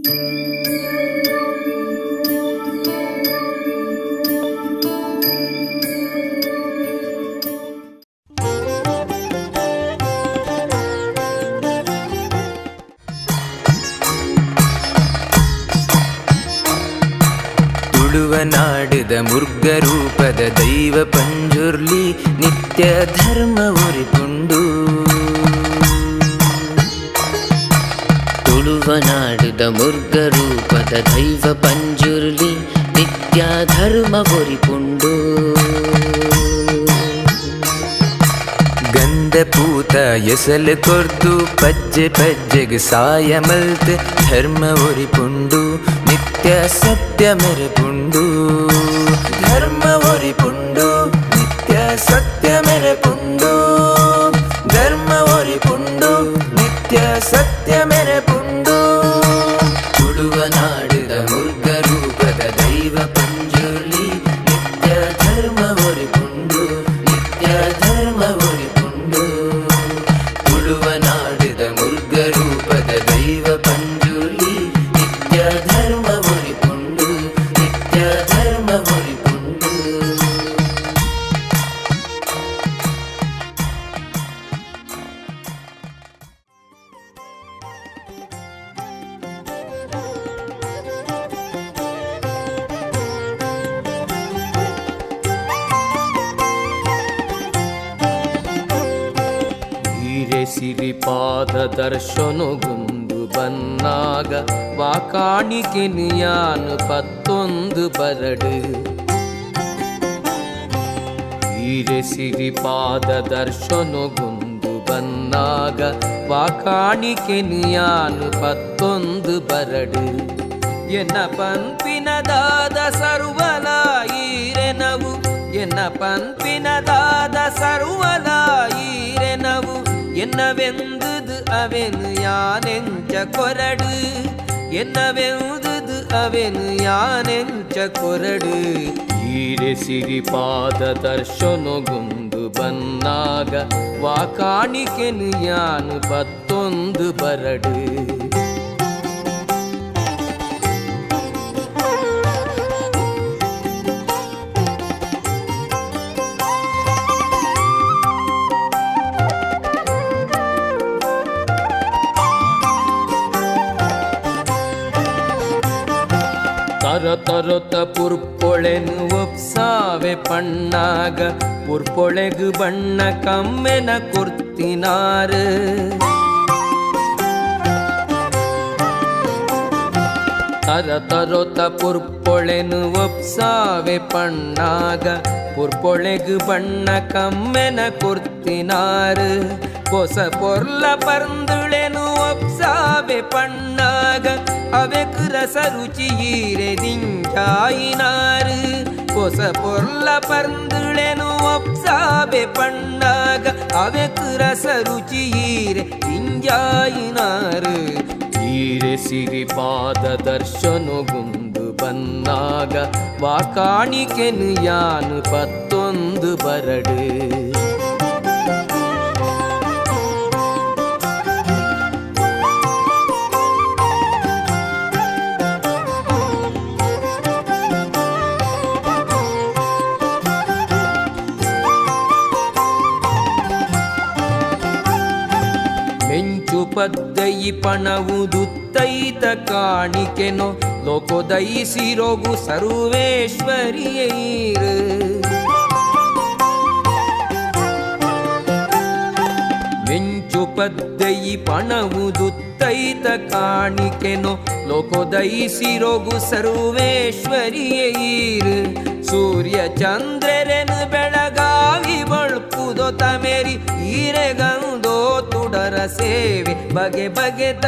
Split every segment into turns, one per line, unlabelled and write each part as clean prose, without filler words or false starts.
ತುಳುವನಾಡಿದ ಮುರ್ಗರೂಪದ ದೈವ ಪಂಜುರ್ಲಿ ನಿತ್ಯ ಧರ್ಮ ಉರಿಪುಂಡು.
ತುಳುವನಾಡಿದ ಮುರ್ಗರೂಪದ ದೈವ ಪಂಜುರ್ಲಿ ನಿತ್ಯ ಧರ್ಮ ಒರಿಪುಂಡು.
ಗಂಧ ಪೂತ ಎಸಲು ಕೊರ್ದು ಪಜ್ಜೆ ಪಜ್ಜೆಗೆ ಸಾಯ ಮಲ್ತ್ ಧರ್ಮ ಒರಿಪುಂಡು. ನಿತ್ಯ ಸತ್ಯ ಮೆರೆಪುಂಡು. ಧರ್ಮ ಒರಿಪುಂಡು. ನಿತ್ಯ ಸತ್ಯ ಮೆರೆಪುಂಡು. ಧರ್ಮ ಒರಿಪುಂಡು. ನಿತ್ಯ ಸತ್ಯ ಮೆರೆಪುಂಡು. ತುಳುವನಾಡಿದ ಮುರ್ಗರೂಪದ ದೈವ ಪಂಜುರ್ಲಿ ನಿತ್ಯ ಧರ್ಮ ಒರಿಪುಂಡು. ನಿತ್ಯ ಧರ್ಮ ಒರಿಪುಂಡು. ತುಳುವನಾಡಿದ ಮುರ್ಗರೂಪದ ದೈವ ಪಂಜುರ್ಲಿ ನಿತ್ಯ ಧರ್ಮ ಒರಿಪುಂಡು. ನಿತ್ಯ ಧರ್ಮ ಒರಿಪುಂಡು.
ಸಿರಿಪಾದ ದರ್ಶನಗೊಂದು ಬನ್ನಾಗ ವಾಕಾಣಿಕೆ ನಿಯಾನು 11 ಬರಡು. ಹೀರೆ ಸಿರಿಪಾದ ದರ್ಶನಗೊಂದು ಬನ್ನಾಗ ವಾಕಾಣಿಕೆ ನಿಯಾನು 11 ಬರಡು. ಎನ್ನ ಪಂಪಿನದಾದ ಸರ್ವಲ ಈರೆನವು. ಎನ್ನ ಪಂಪಿನದಾದ ಸರ್ವಲ ಈರೆನವು. என்னவெந்தது அவனு யானெஞ்ச கொரடு. என்னவெந்தது அவனு யானெஞ்ச கொರಡು. ಹೀರೆ ಸಿರಿಪಾದ ದರ್ಶನಗೊಂದು ಬನ್ನಾಗ ವಾಕಾಣಿಕೆನು ಯಾನು 11 ಬರಡು. ತರತರೊತ ಪುರ್ಪೊಳೆನು ಒಪ್ಸಾವೆ ಪಣ್ಣಾಗ ಪುರ್ಪೊಳೆಗು ಬಣ್ಣ ಕಮ್ಮೆನ ಕೊರ್ತಿನಾರು. ತರತರೊತ ಪುರ್ಪೊಳೆನು ಒಪ್ಸಾವೆ ಪಣ್ಣಾಗ ಪುರ್ಪೊಳೆಗು ಬಣ್ಣ ಕಮ್ಮೆನ ಕೊರ್ತಿನಾರು. ಹೊಸ ಪೊರ್ಲ ಪರ್ಂದುಳೆನು ಒಪ್ಸಾವೆ ಪಣ್ಣಾಗ ಅವೆಕು ರಸ ರುಚಿ ಈರೆ ದಿಂಜಾಯಿನಾರು. ಹೊಸ ಪೊರ್ಲ ಪರ್ಂದುಳೆನು ಒಪ್ಸಾವೆ ಪಣ್ಣಾಗ ಅವೆಕು ರಸ ರುಚಿ ಈರೆ ದಿಂಜಾಯಿನಾರು. ಹೀರೆ ಸಿರಿಪಾದ ದರ್ಶನಗೊಂದು ಬನ್ನಾಗ ವಾಕಾಣಿಕೆನು ಯಾನು 11 ಬರಡು. ಪದ್ದಯಿ ಪಣವುದುತ್ತೈತ ಕಾಣಿಕೆನೋ ಲೋಕೋದಯಿಸಿರೋಗು ಸರ್ವೇಶ್ವರಿಯೈರು. ಮೆಂಚು ಪದ್ದಯಿ ಪಣವುದುತ್ತೈತ ಕಾಣಿಕೆನೋ ಲೋಕೋದಯಿಸಿರೋಗು ಸರ್ವೇಶ್ವರಿಯೈರು. ಸೂರ್ಯ ಚಂದ್ರರೆನು ಬೆಳಗಾವಿ ಬಳ್ಪುದೋ ತಮೇರಿ ಈರೆಗಂದೋ ತುಡರ ಸೇವೆ ಬಗೆ ಬಗೆತ.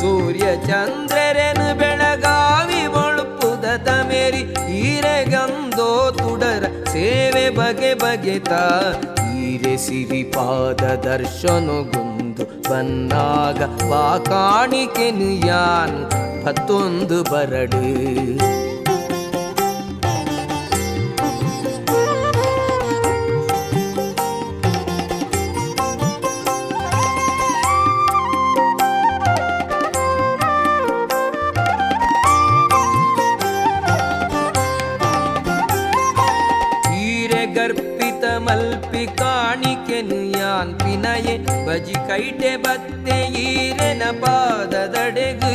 ಸೂರ್ಯ ಚಂದ್ರರೆನು ಬೆಳಗಾವಿ ಬಳ್ಪುದ ತಮೇರಿ ಈರೆಗಂದೋ ತುಡರ ಸೇವೆ ಬಗೆ ಬಗೆತ. ಹೀರೆ ಸಿರಿಪಾದ ದರ್ಶನಗೊಂದು ಬನ್ನಾಗ ವಾಕಾಣಿಕೆನು ಯಾನು 11 ಬರಡು. ಕೈಟೆ ಬತ್ತೆ ಈರೆನ ಪಾದದಡೆಗು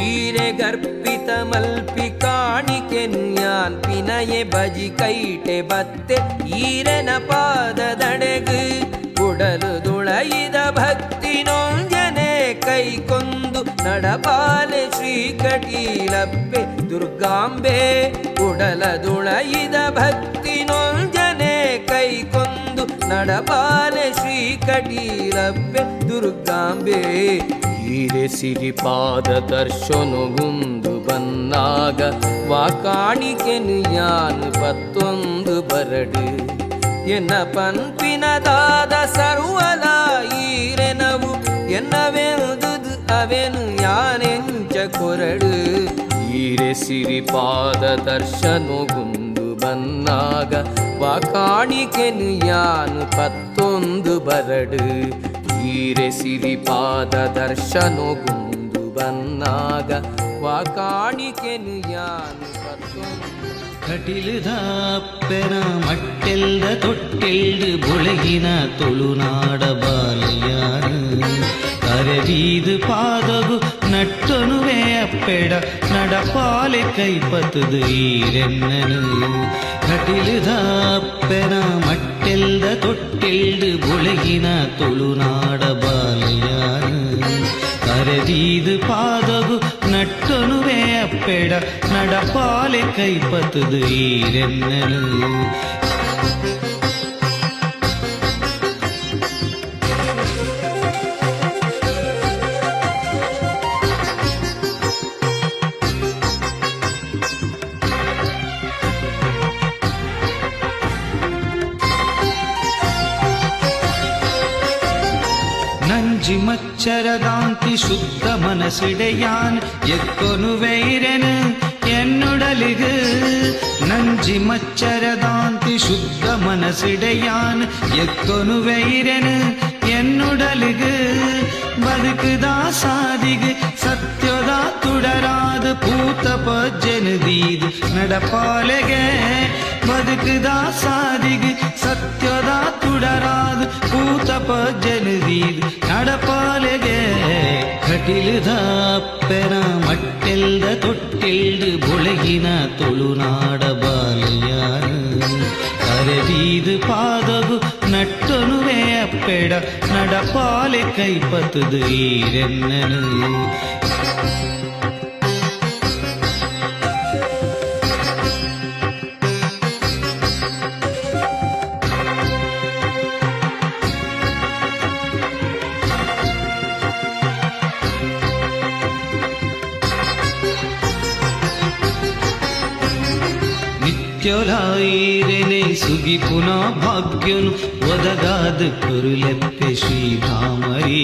ಈರೆ ಗರ್ಪಿತ ಮಲ್ಪಿ ಕಾಣಿಕೆನು ಯಾನ್ ಪಿನಯೆ ಬಜಿ ಕೈಟೆ ಬತ್ತೆ ಈರೆನ ಪಾದದಡೆಗು ಕುಡಲು ದುಳಯಿದ ಭಕ್ತಿ ನೊಂಜನೆ ಕೈಕೊಂದು ನಡಪಾಲೆ ಶ್ರೀಕಟೀಲಪ್ಪೆ ದುರ್ಗಾಂಬೆ ಕುಡಲ ದುಳಯಿದ ಭಕ್ತಿ ನೊಂಜನೆ ಕೈಕೊಂದು ನಡಪಾಲೆ ಶ್ರೀಕಟೀಲಪ್ಪೆ ದುರ್ಗಾಂಬೆ ಹೀರೆ ಸಿರಿಪಾದ ದರ್ಶನಗುಂದು ಬಂದಾಗ ವಾಕಾಣಿಕೆನು ಯಾನು ಪತ್ತೊಂದು ಬರಡು ಎನ್ನ ಪನ್ಪಿನದಾದ ಸರ್ವಲ ಈರೆನವು ಎನ್ನವೆಂದುದು ಅವೆನು ಯಾನೆಂಚ ಕೊರಡು ಈರೆ ಸಿರಿಪಾದ ದರ್ಶನಗುಂದು ಬನ್ನಾಗ ವಾಕಾಣಿಕೆನು ಯಾನು ಪತ್ತೊಂದು ಬರಡು ಈರೆ ಸಿರಿಪಾದ ದರ್ಶನಗುಂದು ಬನ್ನಾಗ ವಾಕಾಣಿಕೆನು ಯಾನು ಪತ್ತೊಂದು
ಕಟಿಲುದಾಪ್ಪೆನ ಮಟ್ಟೆಲ್ದ ತೊಟ್ಟೆಲ್ಡು ಬೊಳಗಿನ ತುಳುನಾಡ ಬಾಲಯಾನು ಕರೆದೀದು ಪಾದಗು ನಟ್ಟೊನುವೆ ಅಪ್ಪೆಡ ನಡಪಾಲೆ ಕೈಪತದು ಈರೆನ್ನನು ಕಟಿಲುದಾಪ್ಪೆನ ಮಟ್ಟೆಲ್ದ ತೊಟ್ಟೆಲ್ಡು ಬೊಳಗಿನ ತುಳುನಾಡ ಬಾಲಯಾನು ಕರೆದೀದು ಪಾದಗು ನಟ್ಟೊನುವೆ ಅಪ್ಪೆಡ ನಡಪಾಲೆ ಕೈಪತದು ಈರೆನ್ನನು ನಂಜಿ ಮಚ್ಚರದಾಂತಿ ಶುದ್ಧ ಮನಸಿಡೆಯಾನ್ ಎಕ್ಕೊನು ವೈರನು ಎನ್ನುಡಲಿಗು ನಂಜಿ ಮಚ್ಚರದಾಂತಿ ಶುದ್ಧ ಮನಸಿಡೆಯಾನ್ ಎಕ್ಕೊನು ವೈರನು ಎನ್ನುಡಲಿಗು ಬದುಕುದ ಸಾದಿಗೆ ಸತ್ಯದ ತುಡರಾದ ಪೂತ ಪಜ್ಜನದೀದು ನಡಪಾಲೆಗೆ ಬದುಕುದ ಸಾದಿಗೆ ಸತ್ಯದ ತುಡರಾದ ಪೂತ ಪಜ್ಜನದೀದು ನಡಪಾಲೆಗೆ ಕಟಿಲುದಾಪ್ಪೆನ ಮಟ್ಟೆಲ್ದ ತೊಟ್ಟೆಲ್ಡು ಬೊಳಗಿನ ತುಳುನಾಡ ಬಾಲಯಾನು ಕರೆದೀದು ಪಾದಗು ನಟ್ಟೊನುವೆ ಅಪ್ಪೆಡ ನಡಪಾಲೆ ಕೈಪತದು ಈರೆನ್ನನು ನಿತ್ಯೊಲಾಯಿರೆನೆ ಸುಗಿ ಪುನಃ ಭಾಗ್ಯನು ಒದಗಾದ ಕುರುಲೆಪ್ಪೆ ಶ್ರೀಭಾಮರಿ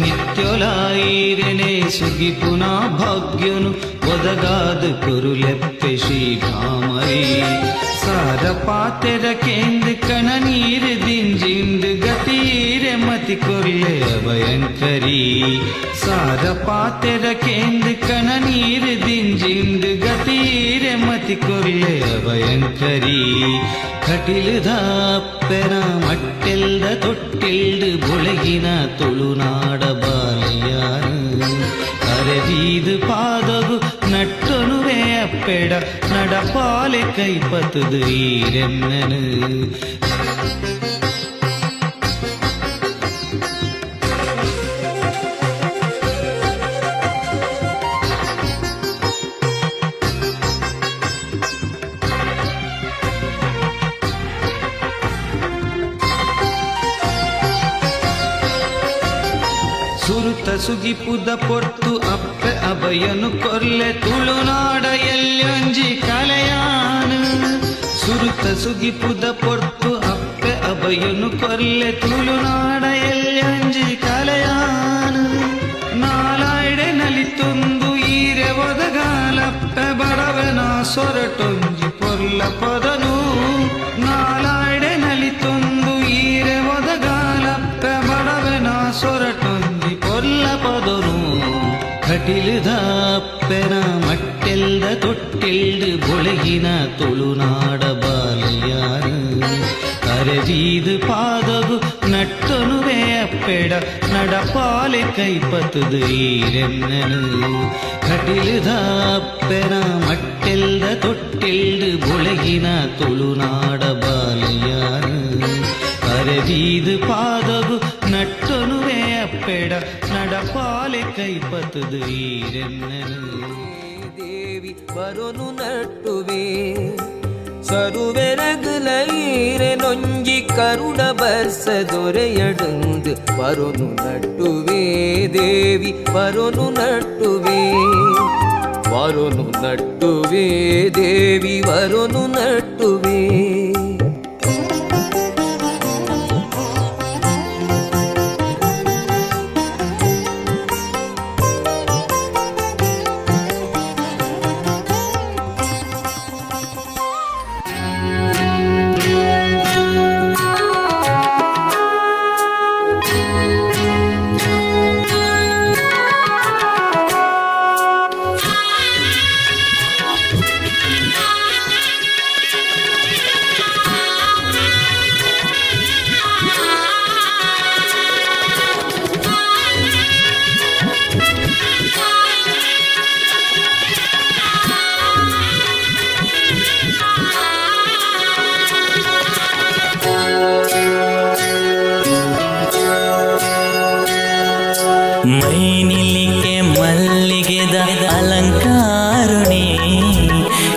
ನಿತ್ಯೊಲಾಯಿರೆನೆ ಸುಗಿ ಪುನಃ ಭಾಗ್ಯನು ಒದಗಾದ ಕುರುಲೆಪ್ಪೆ ಶ್ರೀಭಾಮರಿ ಸಾರ ಪಾತೆರ ಕೇಂದ್ರ ಕಣ ನೀರು ದಿಂಜಿಂದು ಗತೀರೆ ಮತಿ ಕೊರ್ಲೆ ಭಯಂಕರಿ ಸಾರ ಪಾತೆರ ಕೇಂದ್ರ ಕಣ ನೀರು ದಿಂಜಿಂದು ಗತೀರೆ ಮತಿ ಕೊರ್ಲೆ ಭಯಂಕರಿ ಕಟಿಲುದಾಪ್ಪೆನ ಮಟ್ಟೆಲ್ದ ತೊಟ್ಟೆಲ್ಡು ಬೊಳಗಿನ ತುಳುನಾಡ ಬಾಲಯಾನು ಕರೆದೀದು ಪಾದಗು ನಟ್ಟೊನುವೆ ಅಪ್ಪೆಡ ನಡಪಾಲೆ ಕೈಪತದು ಈರೆನ್ನನು ಸುರುತ ಸುಗಿಪುದ ಪೊರ್ತು ಅಪ್ಪೆ ಅಭಯನು ಕೊರ್ಲೆ ತುಳುನಾಡ ಎಲ್ಲೊಂಜಿ ಕಲೆಯಾನು ಸುರುತ ಸುಗಿಪುದ ಪೊರ್ತು ಅಪ್ಪೆ ಅಭಯನು ಕೊರ್ಲೆ ತುಳುನಾಡ ಎಲ್ಲೊಂಜಿ ಕಲೆಯಾನು ನಾಲಾಯ್ಡೆ ನಲಿತೊಂದು ಈರೆ ಒದಗಾಲಪ್ಪೆ ಬಡವನ ಸೊರಟೊಂಜಿ ಪೊರ್ಲ ಪದನು ನಾಲಾಯ್ಡೆ ನಲಿತೊಂದು ಈರೆ ಒದಗಾಲಪ್ಪೆ ಬಡವನ ಸೊರಟೊಂಜಿ ಪೊರ್ಲ ಪದನು ಕಟಿಲುದಾಪ್ಪೆನ ಮಟ್ಟೆಲ್ದ ತೊಟ್ಟೆಲ್ಡು ಬೊಳಗಿನ ತುಳುನಾಡ ಬಾಲಯಾನು കരജീത് പാതകു നട്ടൊനുവേ അപ്പെട നടപ്പാലെ കൈപ്പത്തത് ഈരെന്നന് കട്ടിലുത അപ്പെന മട്ടെൽದ ತೊಟ್ಟಿಲ್ದು ಬೊಳಗಿನ ತುಳುನಾಡ ಬಾಲಿಯಾನು ಕರಜೀದು ಪಾದಗು ನಟ್ಟೊನುವೇ ಅಪ್ಪೆಡ നടപ്പാലെ കൈപ്പത്തത് ഈരെന്നന്
ದೇವಿ ಬರೋನು ನಟ್ಟುವೆ ಸರುವೆರಗಲ ಈರೆ ನೊಂಜಿ ಕರುಡ ಬರ್ಸ ದೊರೆಯಡುಂದು ಬರೋನು ನಟ್ಟುವೆ ದೇವಿ ಬರೋನು ನಟ್ಟುವೆ ವರೋನು ನಟ್ಟುವೆ ದೇವಿ ವರೋನು ನಟ್ಟುವೆ
ಮೈನಿಲಿಗೆ ಮಲ್ಲಿಗೆದ ಅಲಂಕಾರುಣಿ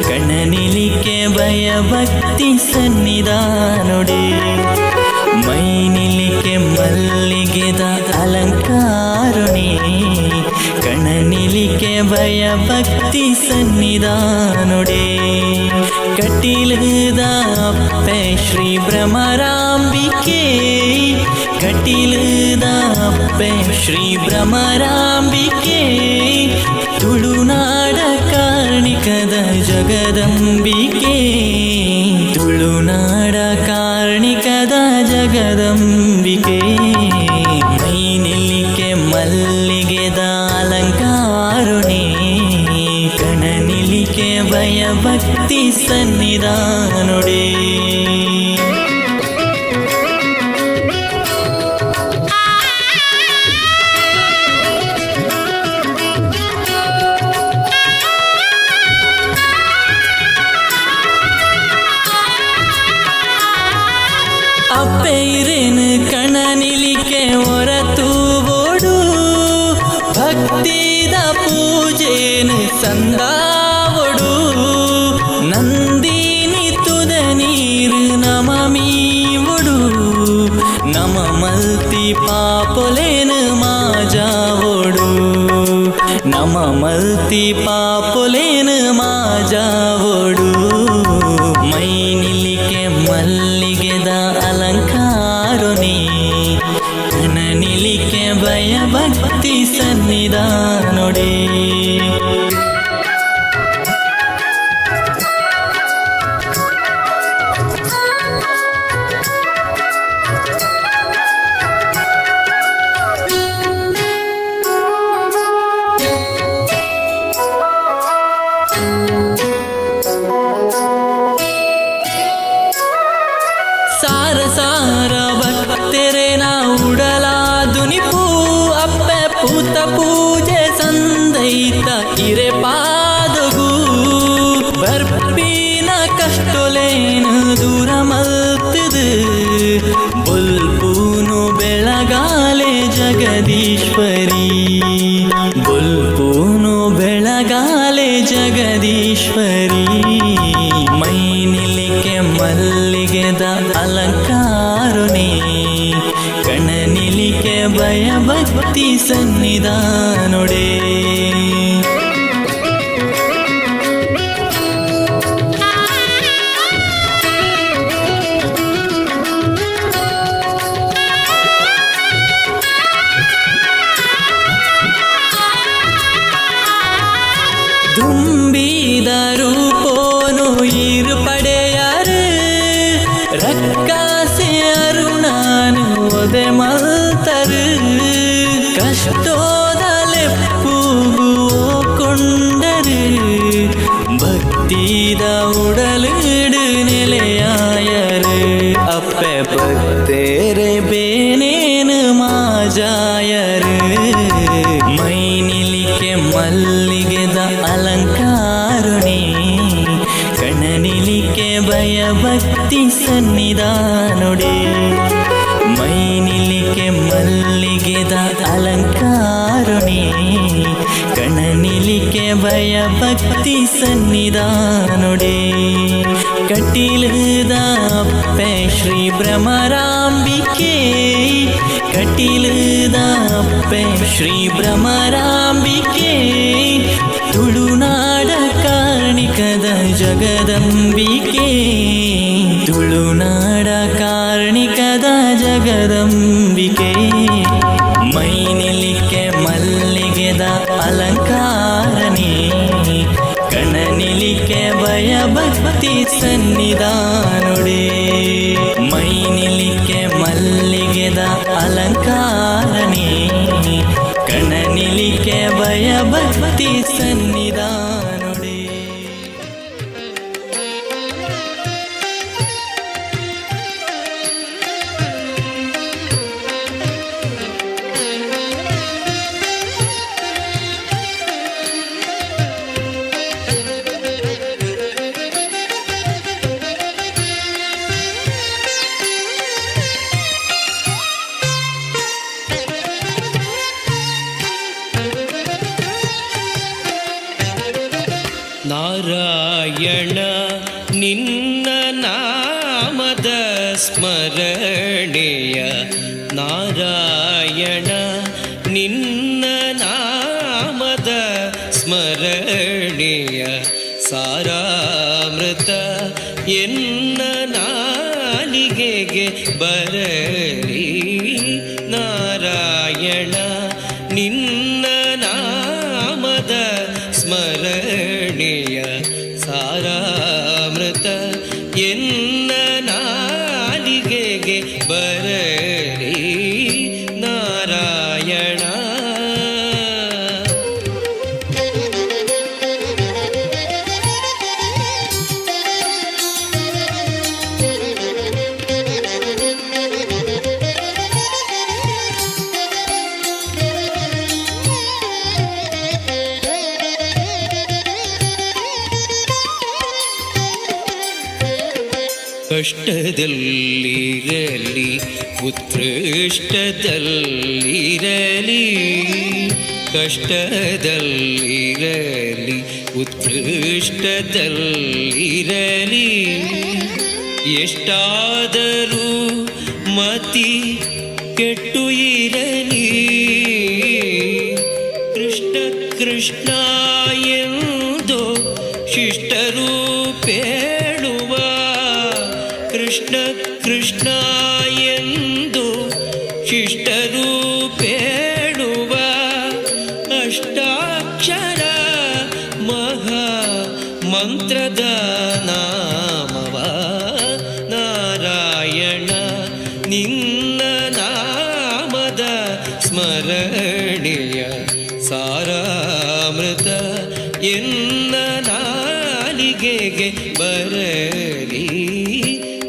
ಕಣ್ಣನಿಲಿಗೆ ಭಯಭಕ್ತಿ ಸನ್ನಿಧಾನುಡಿ ಮೈನಿಲಿಗೆ ಮಲ್ಲಿಗೆದ ಅಲಂಕಾರುಣಿ ಕಣ್ಣನಿಲಿಗೆ ಭಯಭಕ್ತಿ ಸನ್ನಿಧಾನುಡಿ ಕಟೀಲದ ಅಪ್ಪೆ ಶ್ರೀ ಭ್ರಮರಾಂಬಿಕೆ ಕಟೀಲದ ಅಪ್ಪೆ ಶ್ರೀ ಭ್ರಮರಾಂಬಿಕೆ ತುಳುನಾಡ ಕಾರ್ಣಿಕದ ಜಗದಂಬಿಕೆ ತುಳುನಾಡ ಕಾರ್ಣಿಕದ ಜಗದಂಬಿಕೆ ಮೈನಿಲಿಗೆ ಮಲ್ಲಿಗೆದ ಅಲಂಕಾರುಣಿ ಕಣನಿಲಿಗೆ ಭಯಭಕ್ತಿ ಸನ್ನಿಧಾನುಡಿ ಅಪ್ಪೈರೇನು ಕಣನಿಲಿಕೆ ಹೊರತು ಓಡು ಭಕ್ತಿದ ಪೂಜೆನು ಸಂದಾವಡು ನಂದಿನಿ ತುದ ನೀರು ನಮಮೀವಡು ನಮ ಮಲ್ತಿ ಪಾಪೊಲೇನು ಮಾಜಾವಡು ನಮ ಮಲ್ತಿ ಪಾಪೊಲೇನು ಮಾಜಾವಡು ಮೈನಿಲಿಕೆ ಮಲ್ಲಿಗೆದ ಅಲಂಕಾರುಣಿ ಕಣನಿಲಿಕೆ ಭಯಭಕ್ತಿ ಸನ್ನಿಧಾನುಡಿ ಸಾರ ಸಾರ ಭಕ್ತರೆ ನಾ ಉಡಲಾದುನಿಪು ಅಪ್ಪೆ ಪೂತ ಪೂಜೆ ಸಂದೈತ ಇರೆ ಪಾದಗು ಬರ್ಪಿನ ಕಷ್ಟೊಲೇನು ದೂರ ಮಲ್ತದು ಬುಲ್ಪೂನು ಬೆಳಗಾಲೆ ಜಗದೀಶ್ವರಿ ಬುಲ್ಪೂನು ಬೆಳಗಾಲೆ ಜಗದೀಶ್ವರಿ ಮೈನಿಲಿಗೆ ಮಲ್ಲಿಗೆದ ಅಲಂಕಾರುಣಿ ಕಣನಿಲಿಗೆ ಭಯಭಕ್ತಿ ಸನ್ನಿಧಾನುಡೆ ತುಂಬಿದ ರೂಪೋನು ಇರು ಪಡೆಯಾರು ರಕ್ಕಾಸೆ ಅರುಣಾನು ಒದೆ ಮಲ್ತರು ಕಷ್ಟೋದಲೆಪ್ಪುಗು ಕೊಂಡರು ಭಕ್ತಿದ ಉಡಲಿಡು ನೆಲೆಯಾಯರು ಅಪ್ಪೆ ಭಕ್ತಿ ಸನ್ನಿಧಾನೊಡೆ ಕಟೀಲದ ಅಪ್ಪೆ ಶ್ರೀ ಭ್ರಮರಾಂಬಿಕೆ ಕಟೀಲದ ಅಪ್ಪೆ ಶ್ರೀ ಭ್ರಮರಾಂಬಿಕೆ ತುಳುನಾಡ ಕಾರ್ಣಿಕದ ಜಗದಂಬಿಕೆ ತುಳುನಾಡ ಕಾರ್ಣಿಕದ ಜಗದಂಬಿಕೆ ಮೈನಿಲಿಕ್ಕೆ ಮಲ್ಲಿಗೆದ ಅಲಂಕಾರನೇ ಕಣನಿಲಿಕ್ಕೆ ಭಯ ಭಕ್ತಿ ಸನ್ನಿಧಾನೊಡೆ ಮೈನಿಲಿಕ್ಕೆ ಮಲ್ಲಿಗೆದ ಅಲಂಕಾರನೇ ಕಣನಿಲಿಕ್ಕೆ ಭಯ ಭಕ್ತಿ ಸನ್ನಿಧಾನೊಡೆ
ನಾರಾಯಣ ನಿನ್ನ ನಾಮದ ಸ್ಮರಣೆಯ ನಾರಾಯಣ ನಿನ್ನ ನಾಮದ ಸ್ಮರಣೆಯ ಸಾರಾಮೃತ ಎನ್ನ ನಾಲಿಗೆಗೆ ಬರಲಿ ನಾರಾಯಣ ನಿನ್ನ ನಾಮದ ಸ್ಮರಣೆಯ ಸಾರಾಮೃತ ಎನ್ನ ನಾಲಿಗೆಗೆ ಬರಲಿ ನಾರಾಯಣ ಕಷ್ಟದಲ್ಲಿರಲಿ ಉತ್ಕೃಷ್ಟದಲ್ಲಿರಲಿ ಕಷ್ಟದಲ್ಲಿರಲಿ ಉತ್ಕೃಷ್ಟದಲ್ಲಿರಲಿ ಎಷ್ಟಾದರೂ ಮತಿ ಕೆಟ್ಟು ಇರಲಿ ಕೃಷ್ಣ ಕೃಷ್ಣ ಎಂದೋ ಶಿಷ್ಟರು ಪೇಳುವ ಕೃಷ್ಣ ಕೃಷ್ಣ ಎಂದು ಶಿಷ್ಟರು ಪೇಳುವ ಅಷ್ಟಾಕ್ಷರ ಮಹಾ ಮಂತ್ರದ ನಾಮವ ನಾರಾಯಣ ನಿನ್ನ ನಾಮದ ಸ್ಮರಣೆಯ ಸಾರಾಮೃತ ಎನ್ನ ನಾಲಿಗೆಗೆ ಬರಲಿ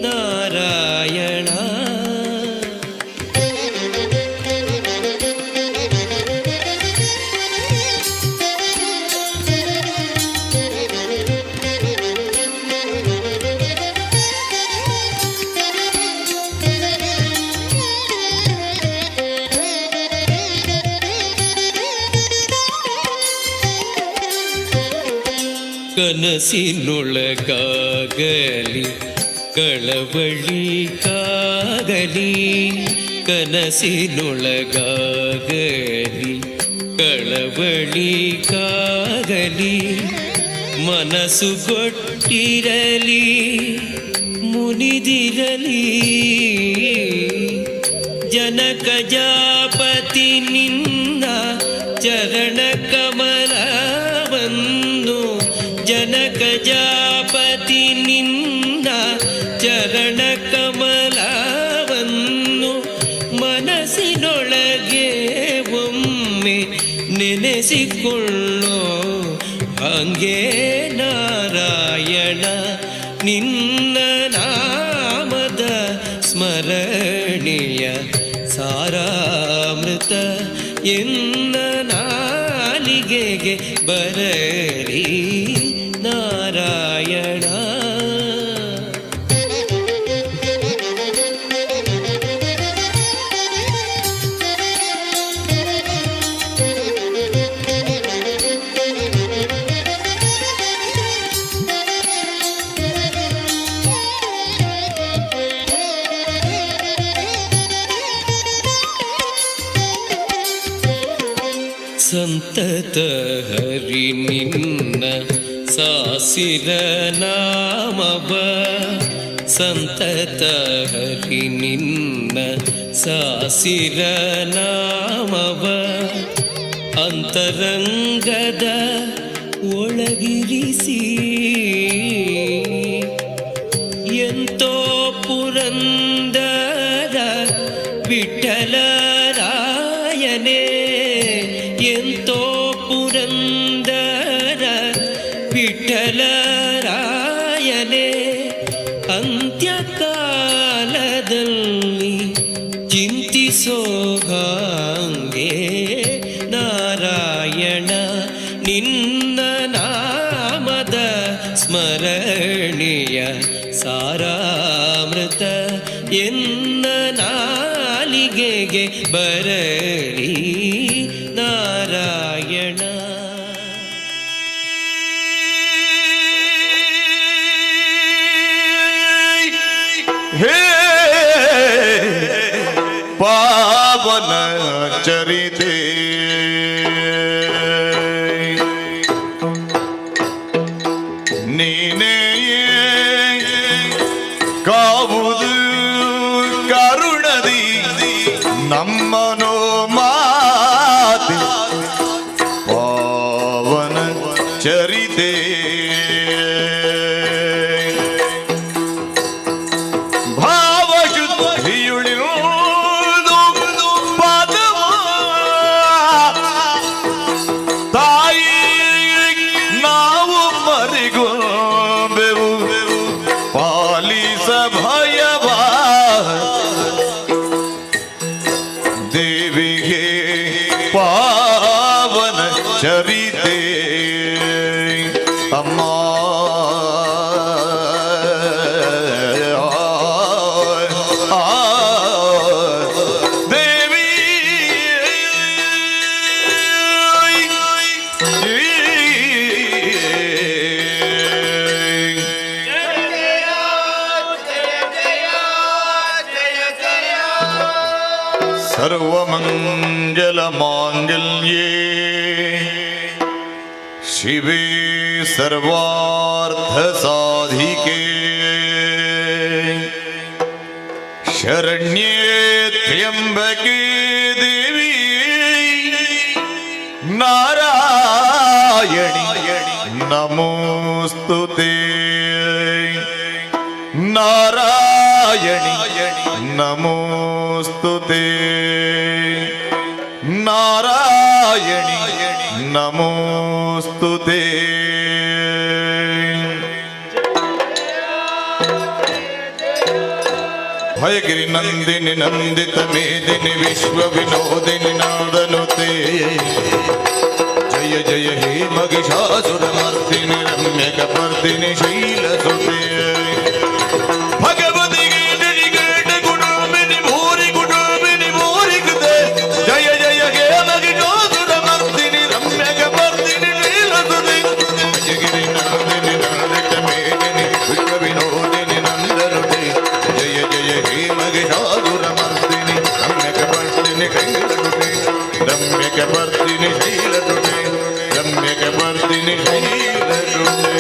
ನಾರಾಯಣ ಕನಸಿನೊಳಗಾಗಲಿ ಕಳವಳಿ ಕಾಗಲಿ ಕನಸಿನೊಳಗಾಗಲಿ ಕಳವಳಿ ಕಾಗಲಿ ಮನಸ್ಸು ಗೊಟ್ಟಿರಲಿ ಮುನಿದಿರಲಿ ಜನಕ ಜಾಪತಿ ನಿನ್ನ ಚರಣ ಕಮಲವನ್ನು ಜನಕ ಜಾಪತಿ ನಿನ್ನ ಚರಣ ಕಮಲವನ್ನು ಮನಸ್ಸಿನೊಳಗೆ ಒಮ್ಮೆ ನೆನೆಸಿಕೊಳ್ಳೋ ಹಂಗೆ ನಾರಾಯಣ ನಿನ್ನ ನಾಮದ ಸ್ಮರಣೆಯ ಸಾರಾಮೃತ ಎನ್ನ ನಾಲಿಗೆಗೆ ಬರಲಿ ನಾರಾಯಣ ಸಂತತ ಹರಿ ನಿನ್ನ ಸಾಸಿರ ನಾಮವ ಸಂತತ ಹರಿ ನಿನ್ನ ಸಾಸಿರ ನಾಮವ ಅಂತರಂಗದ ಒಳಗಿರಿಸಿ ಎಂತೋ ಪುರಂದರ ವಿಠಲರಾಯನೇ ಎಂತೋ ಪುರಂದರ ವಿಠಲರಾಯನೇ ಅಂತ್ಯಕಾಲದಲ್ಲಿ ಚಿಂತಿಸೋ ಹಾಗೆ ನಾರಾಯಣ ನಿನ್ನ ನಾಮದ ಸ್ಮರಣೆಯ ಸಾರಾಮೃತ ಎನ್ನ ನಾಲಿಗೆಗೆ ಬರಲಿ ನಾರಾಯಣ.
ಹೇ ಪಾವನ ಚರಿತೆ ನೀನೇ ಕಾವುದು ಕರುಣದಿ ನಮ್ಮನೋ ಮಾತಿ ಪಾವನ ಚರಿತೆ ದೇವಿಗೆ ಪಾವನ ಚರಿತೆ ಅಮ್ಮ ದೇವಿ सर्वमंगलमांगल्ये शिवे सर्वार्थसाधिके शरण्ये त्र्यंबके देवी नारायणी नमोस्तुते नारायणी नमोस्तुते नारायणी नमोस्तुते भयगिरि नंदिनि नंदित मेदिनि विश्व विनोदिनि नादनुते जय जय हे महिषासुरमर्दिनि रम्यकपर्दिनि शैलसुते भगवति रम्यकपर्दिनि शैलसुते रम्यकपर्दिनि शैलसुते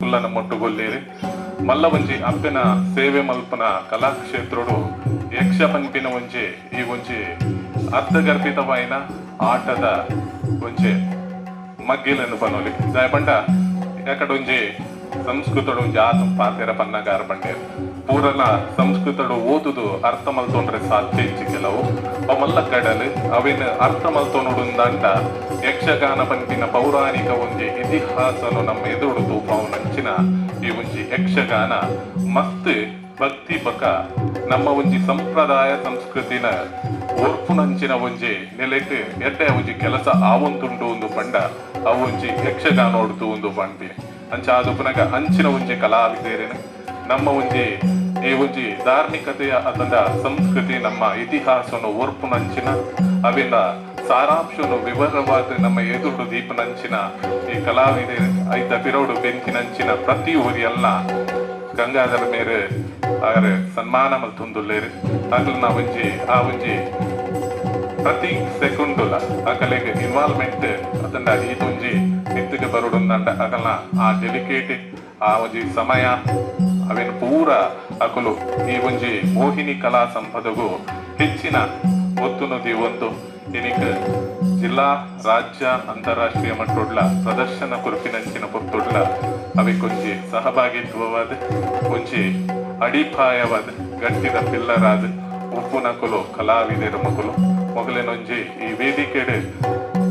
ಕುಲ್ಲನ ಮೊಟ್ಟುಗೊಳ್ಳೇರಿ ಮಲ್ಲ ಒಂಜಿ ಅಪ್ಪೆನ ಸೇವೆ ಮಲ್ಪನ ಕಲಾಕ್ಷೇತ್ರಡು ಯಕ್ಷ ಪಂಪಿನ ಒಂಜಿ ಈ ಒಂಜಿ ಅರ್ಥಗರ್ಭಿತವಾಯಿನ ಆಟದ ಒಂಜಿ ಮಗ್ಗಿಲನ್ನು ಪನೋಲಿ ದಾಯಪಂಡ ಯಾಕಡೊಂಜಿ ಸಂಸ್ಕೃತಡು ಒಂಜಿ ಆತಂ ಪಾತೆರ ಪನ್ನಗಾರ ಬಂಡೇರು ಪೂರನ ಸಂಸ್ಕೃತಡು ಓದುದು ಅರ್ಥ ಮಲ್ತೊಂಡ್ರೆ ಸಾಧ್ಯ ಇಚ್ಚಿ ಕೆಲವು ಮಲ್ಲ ಕಡಲು ಅವಿನ ಅರ್ಥ ಮಲ್ತೊನುಡುಂದಂಡ ಯಕ್ಷಗಾನ ಪಂಪಿನ ಪೌರಾಣಿಕ ಒಂಜಿ ಇತಿಹಾಸನು ನಮ್ಮ ಎದುರು ತೂಪಾವು ನಂಚಿನ ಈ ಒಂಜಿ ಯಕ್ಷಗಾನ ಮಸ್ತ್ ಭಕ್ತಿ ಬಕ ನಮ್ಮ ಒಂಜಿ ಸಂಪ್ರದಾಯ ಸಂಸ್ಕೃತಿನ ಓರ್ಪುನಂಚಿನ ಒಂಜಿ ನೆಲೆಕ್ ಎಡ್ಡೆ ಒಂಜಿ ಕೆಲಸ ಆವಂತುಂಡು ಒಂದು ಪಂಡ ಅವು ಒಂಜಿ ಯಕ್ಷಗಾನ ನೋಡ್ತು ಒಂದು ಪಂಪಿ ಅಂಚ ಅದು ಪುನಗ ಅಂಚಿನ ಒಂಜಿ ಕಲಾವಿದೇರಿನ ನಮ್ಮ ಒಂಜಿ ಈ ಒಂಜಿ ಧಾರ್ಮಿಕತೆಯ ಅತಂಡ ಸಂಸ್ಕೃತಿ ನಮ್ಮ ಇತಿಹಾಸವನ್ನು ಓರ್ಪುನಂಚಿನ ಅವಿನ ಸಾರಾಂಶನು ವಿವರವಾದ ನಮ್ಮ ಎದುರು ದೀಪನಂಚಿನ ಈ ಕಲಾವಿದೆ ಐತ ಪಿರೋಡು ಬೆಂಕಿನಂಚಿನ ಪ್ರತಿ ಊರಿಯಲ್ಲ ಗಂಗಾಧರ ಮೇರೆ ಅವರ ಸನ್ಮಾನ ಮಲ್ತೊಂದುಲ್ಲೇರಿ ಅಗ್ಲ ಒಂಜಿ ಆ ಒಂಜಿ ಪ್ರತಿ ಸೆಕೆಂಡುಲ ಅಕಲೆಗೆ ಇನ್ವಾಲ್ವ್ಮೆಂಟ್ ಅತಂಡ ಈತೊಂಜಿ ನಿತ್ತಿಗೆ ಬರುಡುಂದಂಡ ಅಕಲ್ನ ಆ ಡೆಲಿಕೇಟ್ ಆ ಒಂಜಿ ಸಮಯ ಅವೇನು ಪೂರ ಅಕಲು ಈ ಒಂಜಿ ಮೋಹಿನಿ ಕಲಾ ಸಂಪದಗೂ ಹೆಚ್ಚಿನ ಒತ್ತುನುದಿ ಒಂದು ಇನಿಕ್ ಜಿಲ್ಲಾ ರಾಜ್ಯ ಅಂತಾರಾಷ್ಟ್ರೀಯ ಮಟ್ಟೊಡ್ಲ ಪ್ರದರ್ಶನ ಕುರುಪಿನಂಚಿನ ಪೊತ್ತೊಡ್ಲ ಅವಿಕೊಂಜಿ ಸಹಭಾಗಿತ್ವವಾದ ಒಂಜಿ ಅಡಿಪಾಯವಾದ ಗಟ್ಟಿದ ಪಿಲ್ಲರಾದ ಉಪ್ಪುನಕಲು ಕಲಾವಿದರ ಮಕ್ಕಳು ಮೊಗಲಿನೊಂಜಿ ಈ ವೇದಿಕೆಡೆ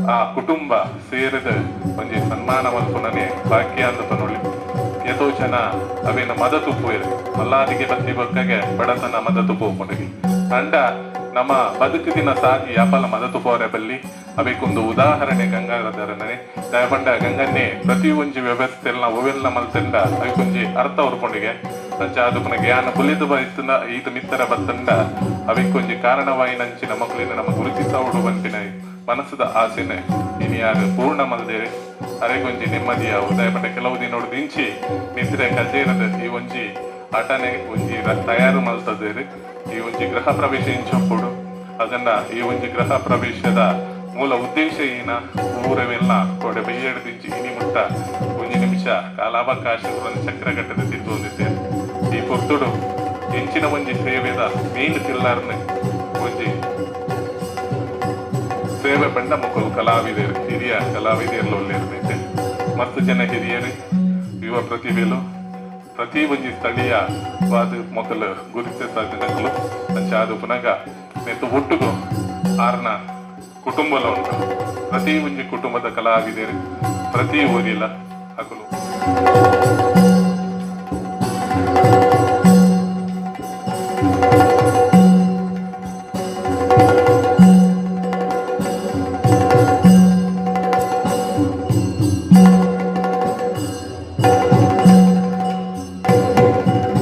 ಆ ಕುಟುಂಬ ಸೇರಿದ ಒಂಜಿ ಸನ್ಮಾನ ಮಲ್ಪುನನೆ ಭಾಗ್ಯ ಅಂತ ಪನೊಳ್ಳಿ ಎದೋ ಜನ ಅವೇನ ಮದ ತುಪ್ಪುವೆರು ಮಲ್ಲಾದಿಗೆ ಬತ್ತಿ ಬಕ್ಕಗೆ ಬಡತನ ಮದ ತುಪ್ಪು ಪೊನಗಿ ಅಂಡ ನಮ್ಮ ಬದುಕಿನ ಸಾಗಿ ಯಾಪಲ ಮದ ತುಪ್ಪವರೆ ಬಲ್ಲಿ ಅವೇಕೊಂದು ಉದಾಹರಣೆ ಗಂಗಾಧರನೇ ದಯಪಂಡ ಗಂಗನ್ನೇ ಪ್ರತಿ ಒಂಜಿ ವ್ಯವಸ್ಥೆಲ್ಲ ಒವೆಲ್ಲ ಮಲ್ತಂಡ ಅವಿಕೊಂಜಿ ಅರ್ಥ ಹೊರ್ಕೊಂಡಿಗೆ ಅಂಚ ಅದು ಪುನಃ ಜ್ಞಾನ ಬುಲಿದ ಬೈತನ ಈತ ಮಿತ್ತರ ಬತ್ತಂಡ ಅವಿಕೊಂಜಿ ಕಾರಣವಾಯಿ ನಂಚಿನ ಮಕ್ಕಳಿನ ನಮ್ಮ ಗುರುತಿಸೌಡು ಬಂಪಿನ ಮನಸ್ಸದ ಆಸೆನೆ ಇನಿ ಯಾರು ಪೂರ್ಣ ಮಲ್ದೇರೆ ಅರೆಗೊಂಜಿ ನೆಮ್ಮದಿಯ ಉದಯಪಂಡ ಕೆಲವು ದಿನೋಡು ದಿಂಚಿ ನಿದ್ರೆ ಕಜೇರದ ಈ ಒಂಜಿ ಆಟನೆ ಒಂಜಿ ತಯಾರು ಮಲ್ತದೇರಿ ಈ ಒಂಜಿ ಗೃಹ ಪ್ರವೇಶ ಇಂಚೊಪ್ಪುಡು ಅದನ್ನ ಈ ಒಂಜಿ ಗೃಹ ಪ್ರವೇಶದ ಮೂಲ ಉದ್ದೇಶ ಏನ ಊರವೆಲ್ಲ ಕೊಡೆ ಬೈಯಡ್ ದಿಂಚಿ ಇನಿ ಮುಟ್ಟ ಒಂಜಿ ನಿಮಿಷ ಕಾಲಾವಕಾಶಗಳನ್ನು ಚಕ್ರಘಟ್ಟದ ತಿದ್ದು ಹೊಂದಿದ್ದೇನೆ ಈ ಪೊರ್ತುಡು ಹೆಂಚಿನ ಒಂಜಿ ಸೇವೆದ ಮೇನ್ ಪಿಲ್ಲರ್ನ ಒಂಜಿ ಸೇವೆ ಪಂಡ ಮಕ್ಕಳು ಕಲಾವಿದರು ಹಿರಿಯ ಕಲಾವಿದೆಯಲ್ಲ ಒಳ್ಳೆಯರ್ನೈತೆ ಮಸ್ತ್ ಜನ ಹಿರಿಯರು ಯುವ ಪ್ರತಿಭೆಲು ಪ್ರತಿ ಒಂಜಿ ಸ್ಥಳೀಯವಾದ ಮಕ್ಕಳು ಗುರುತಿಸ ಸಾಧನೆಗಳು ಅಂಚ ಅದು ಪುನಗ ನೆತ್ತು ಒಟ್ಟುಗು ಆರ್ನ ಕುಟುಂಬಲ ಉಂಟು ಪ್ರತಿ ಒಂಜಿ ಕುಟುಂಬದ ಕಲಾವಿದರು ಪ್ರತಿ ಊರಿಲ್ಲ ಹಗಲು